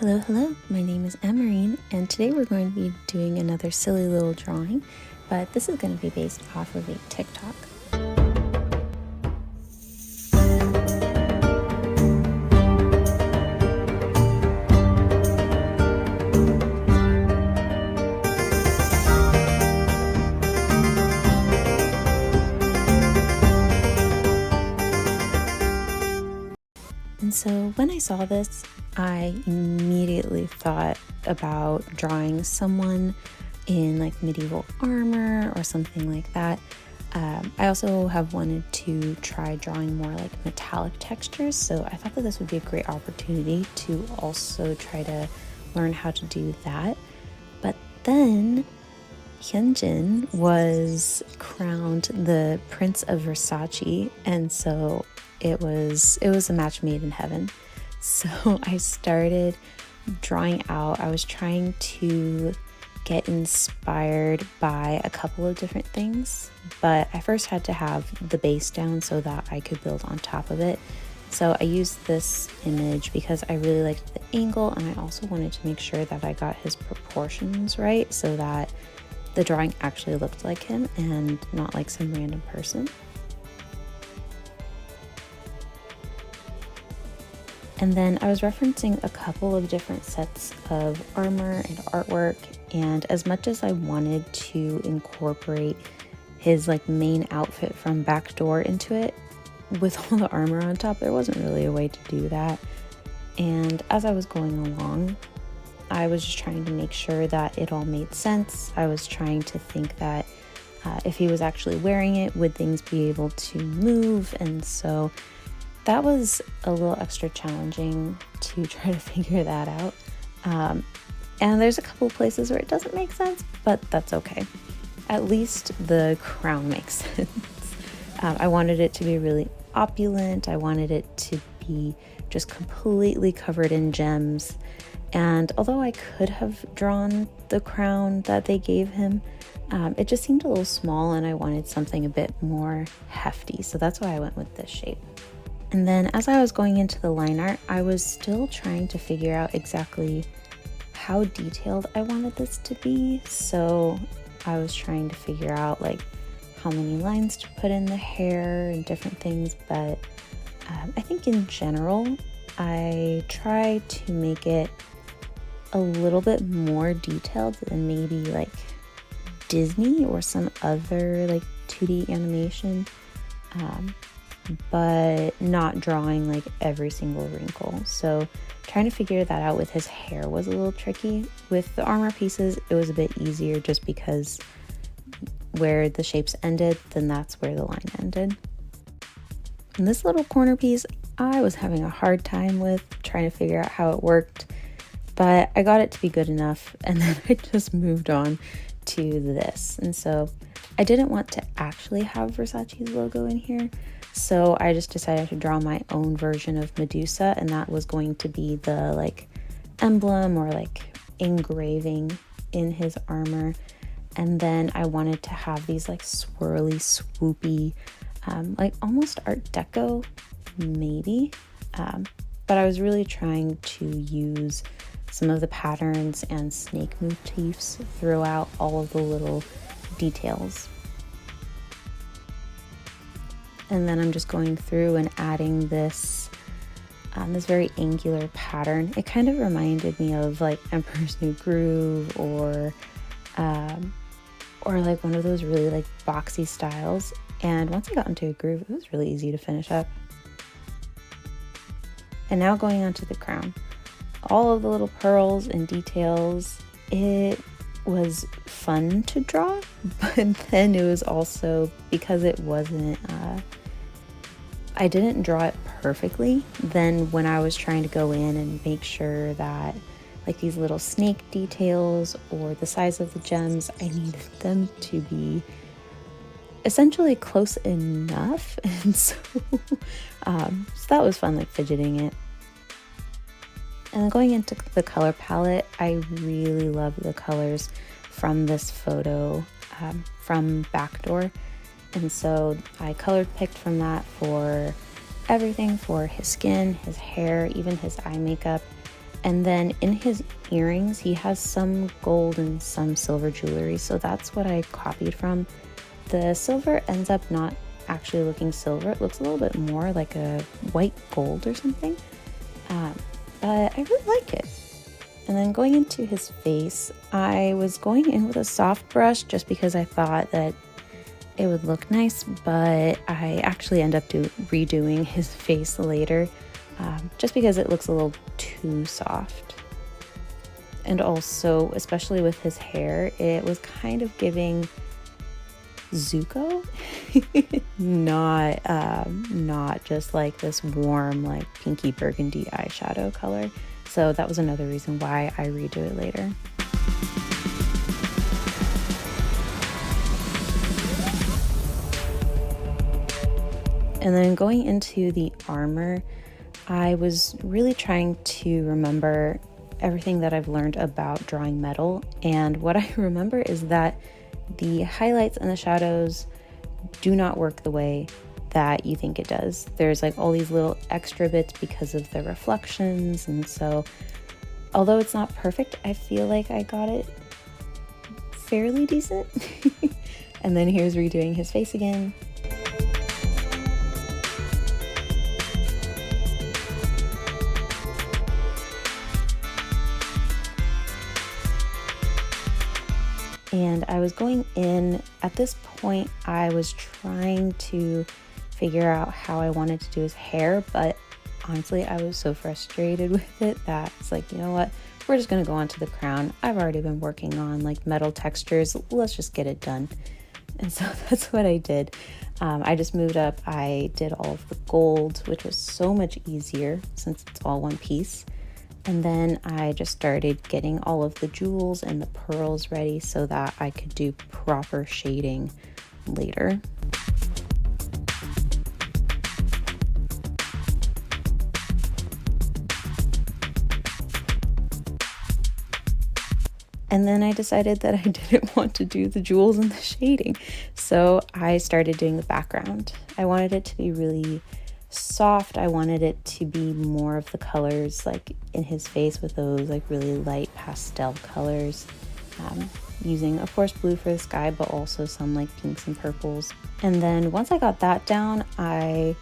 Hello, my name is Emerine, and today we're going to be doing another silly little drawing, but this is going to be based off of a TikTok. And so when I saw this, I immediately thought about drawing someone in like medieval armor or something like that. I also have wanted to try drawing more like metallic textures, so I thought that this would be a great opportunity to also try to learn how to do that. But then Hyunjin was crowned the Prince of Versace, and so it was a match made in heaven. So I started drawing out. I was trying to get inspired by a couple of different things, but I first had to have the base down so that I could build on top of it. So I used this image because I really liked the angle, and I also wanted to make sure that I got his proportions right so that the drawing actually looked like him and not like some random person. And then I was referencing a couple of different sets of armor and artwork, and as much as I wanted to incorporate his like main outfit from Backdoor into it, with all the armor on top, there wasn't really a way to do that. And as I was going along, I was just trying to make sure that it all made sense. I was trying to think that if he was actually wearing it, would things be able to move? And so that was a little extra challenging to try to figure that out. And there's a couple places where it doesn't make sense, but that's okay. At least the crown makes sense. I wanted it to be really opulent. I wanted it to be just completely covered in gems. And although I could have drawn the crown that they gave him, it just seemed a little small, and I wanted something a bit more hefty. So that's why I went with this shape. And then as I was going into the line art, I was still trying to figure out exactly how detailed I wanted this to be. So I was trying to figure out like how many lines to put in the hair and different things. But I think in general, I try to make it a little bit more detailed than maybe like Disney or some other like 2D animation. But not drawing like every single wrinkle. So trying to figure that out with his hair was a little tricky. With the armor pieces, it was a bit easier just because where the shapes ended, then that's where the line ended. And this little corner piece, I was having a hard time with trying to figure out how it worked, but I got it to be good enough, and then I just moved on to this. And so I didn't want to actually have Versace's logo in here, so I just decided to draw my own version of Medusa, and that was going to be the like emblem or like engraving in his armor. And then I wanted to have these like swirly, swoopy, like almost Art Deco, maybe. But I was really trying to use some of the patterns and snake motifs throughout all of the little details. And then I'm just going through and adding this very angular pattern. It kind of reminded me of like Emperor's New Groove or like one of those really like boxy styles. And once I got into a groove, it was really easy to finish up. And now going on to the crown. All of the little pearls and details, it was fun to draw, but then it was also, because it wasn't, I didn't draw it perfectly, then when I was trying to go in and make sure that like these little snake details or the size of the gems, I needed them to be essentially close enough. And so that was fun, like fidgeting it. And then going into the color palette, I really love the colors from this photo from Backdoor. And so I color picked from that for everything, for his skin, his hair, even his eye makeup. And then in his earrings, he has some gold and some silver jewelry. So that's what I copied from. The silver ends up not actually looking silver. It looks a little bit more like a white gold or something. But I really like it. And then going into his face, I was going in with a soft brush just because I thought that it would look nice, but I actually end up redoing his face later, just because it looks a little too soft. And also, especially with his hair, it was kind of giving Zuko, not just like this warm, like pinky burgundy eyeshadow color. So that was another reason why I redo it later. And then going into the armor, I was really trying to remember everything that I've learned about drawing metal. And what I remember is that the highlights and the shadows do not work the way that you think it does. There's like all these little extra bits because of the reflections, and so although it's not perfect, I feel like I got it fairly decent. And then here's redoing his face again. And I was going in, at this point, I was trying to figure out how I wanted to do his hair, but honestly, I was so frustrated with it that it's like, you know what, we're just gonna go on to the crown. I've already been working on like metal textures, let's just get it done. And so that's what I did. I just moved up, I did all of the gold, which was so much easier since it's all one piece. And then I just started getting all of the jewels and the pearls ready so that I could do proper shading later. And then I decided that I didn't want to do the jewels and the shading. So I started doing the background. I wanted it to be really soft. I wanted it to be more of the colors like in his face with those like really light pastel colors, using of course blue for the sky, but also some like pinks and purples. And then once I got that down, I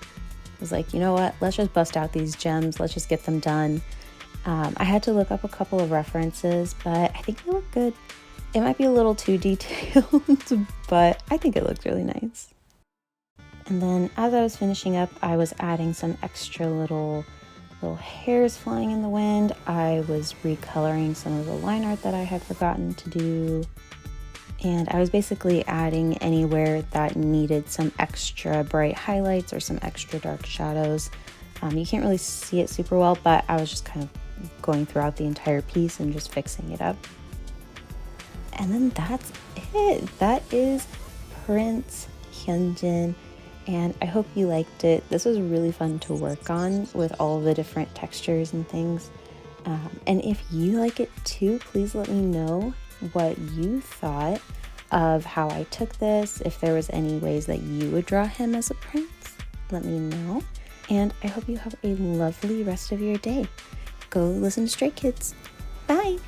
was like, you know what, let's just bust out these gems, let's just get them done. I had to look up a couple of references, but I think they look good. It might be a little too detailed, but I think it looked really nice. And then as I was finishing up, I was adding some extra little hairs flying in the wind. I was recoloring some of the line art that I had forgotten to do. And I was basically adding anywhere that needed some extra bright highlights or some extra dark shadows. You can't really see it super well, but I was just kind of going throughout the entire piece and just fixing it up. And then that's it. That is Prince Hyunjin. And I hope you liked it. This was really fun to work on with all of the different textures and things. And if you like it too, please let me know what you thought of how I took this. If there was any ways that you would draw him as a prince, let me know. And I hope you have a lovely rest of your day. Go listen to Stray Kids. Bye!